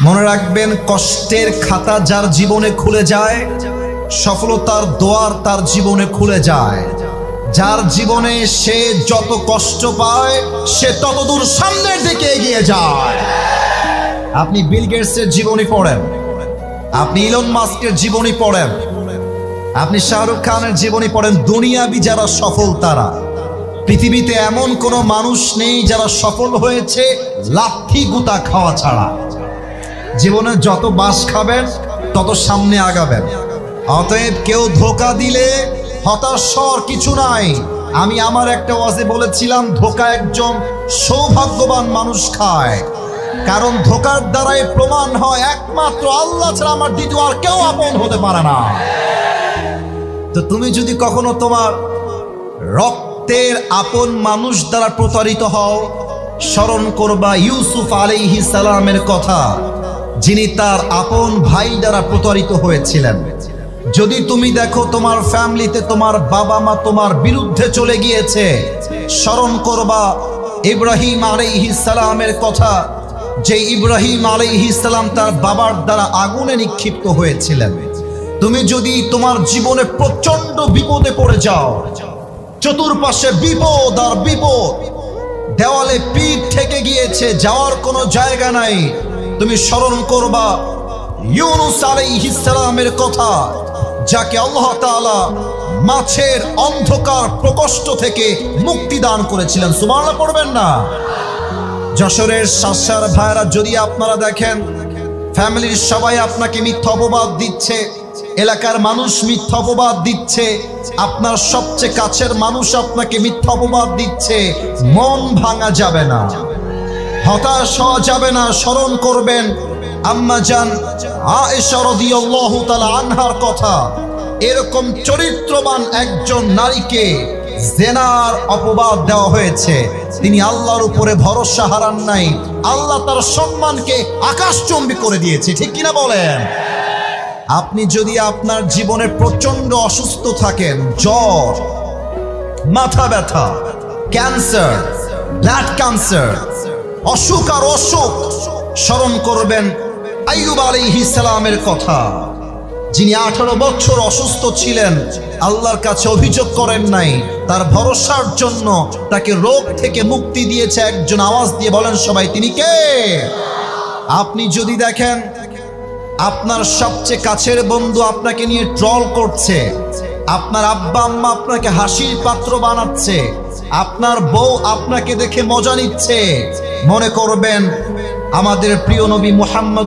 মনে রাখবেন, কষ্টের খাতা যার জীবনে খুলে যায়, সফলতার দোয়ার তার জীবনে খুলে যায়। যার জীবনে সে যত কষ্ট পায় সে ততদূর সামনের দিকে এগিয়ে যায়। আপনি বিল গেটসের জীবনী পড়েন, আপনি ইলন মাস্কের জীবনী পড়েন, আপনি শাহরুখ খানের জীবনী পড়েন, দুনিয়াবি যারা সফল তারা, পৃথিবীতে এমন কোনো মানুষ নেই যারা সফল হয়েছে লাথি গুতা খাওয়া ছাড়া। জীবনে যত বাস খাবেন তত সামনে আগাবেন। অতএব কেউ ধোঁকা দিলে হতাশ হওয়ার কিছু নাই। আমি আমার একটা ওয়াজে বলেছিলাম, ধোঁকা একজন সৌভাগ্যবান মানুষ খায়, কারণ ধোঁকার দ্বারাই প্রমাণ হয় একমাত্র আল্লাহ ছাড়া আমার দ্বিতীয় আর কেউ আপন হতে পারে না। তো তুমি যদি কখনো তোমার রক্তের আপন মানুষ দ্বারা প্রতারিত হও, স্মরণ করবা ইউসুফ আলাইহিস সালামের কথা, যিনি তার আপন ভাই দ্বারা প্রতারিত হয়েছিলেন। যদি তুমি দেখো তোমার ফ্যামিলিতে তোমার বাবা মা তোমার বিরুদ্ধে চলে গিয়েছে, স্মরণ করবা ইব্রাহিম আলাইহিস সালামের কথা, যে ইব্রাহিম আলাইহিস সালাম তার বাবার দ্বারা আগুনে নিক্ষিপ্ত হয়েছিলেন। তুমি যদি তোমার জীবনে প্রচন্ড বিপদে পড়ে যাও, চতুর্পাশে বিপদ আর বিপদ, দেওয়ালে পিঠ ঠেকে গিয়েছে, যাওয়ার কোনো জায়গা নাই, তুমি স্মরণ করবা ইউনুস আলাইহিস সালামের কথা, যাকে আল্লাহ তাআলা মাছের অন্ধকার প্রকোষ্ঠ থেকে মুক্তি দান করেছিলেন। সুবহানাল্লাহ পড়বেন না? যশোরের শাসার ভাইরা, যদি আপনারা দেখেন ফ্যামিলির সবাই আপনাকে মিথ্যা অপবাদ দিচ্ছে, এলাকার মানুষ মিথ্যা অপবাদ দিচ্ছে, আপনার সবচেয়ে কাছের মানুষ আপনাকে মিথ্যা অপবাদ দিচ্ছে, মন ভাঙা যাবে না, হতাশ হওয়া যাবে না। স্মরণ করবেন আম্মা জান আয়েশা রাদিয়াল্লাহু তাআলা আনহার কথা। এরকম চরিত্রবান একজন নারীকে জেনার অপবাদ দেওয়া হয়েছে, তিনি আল্লাহর উপরে ভরসা হারান নাই, আল্লাহ তার সম্মানকে আকাশচুম্বী করে দিয়েছে। ঠিক কিনা বলেন? আপনি যদি আপনার জীবনে প্রচন্ড অসুস্থ থাকেন, জ্বর, মাথা ব্যথা, ক্যান্সার, ব্লাড ক্যান্সার, অসুখ আর অসুখ, স্মরণ করবেন আইয়ুব আলাইহিস সালামের কথা, যিনি 18 বছর অসুস্থ ছিলেন, আল্লাহর কাছে অভিযোগ করেন নাই, তার ভরসার জন্য তাকে রোগ থেকে মুক্তি দিয়েছে একজন। আওয়াজ দিয়ে বলেন সবাই, তিনি কে? আপনি যদি দেখেন আপনার সবচেয়ে কাছের বন্ধু আপনাকে নিয়ে ট্রল করছে, আপনার আব্বা আম্মা আপনাকে হাসির পাত্র বানাচ্ছে, আপনার বউ আপনাকে দেখে মজা নিচ্ছে, মনে করবেন আমাদের প্রিয় নবী মুহাম্মদ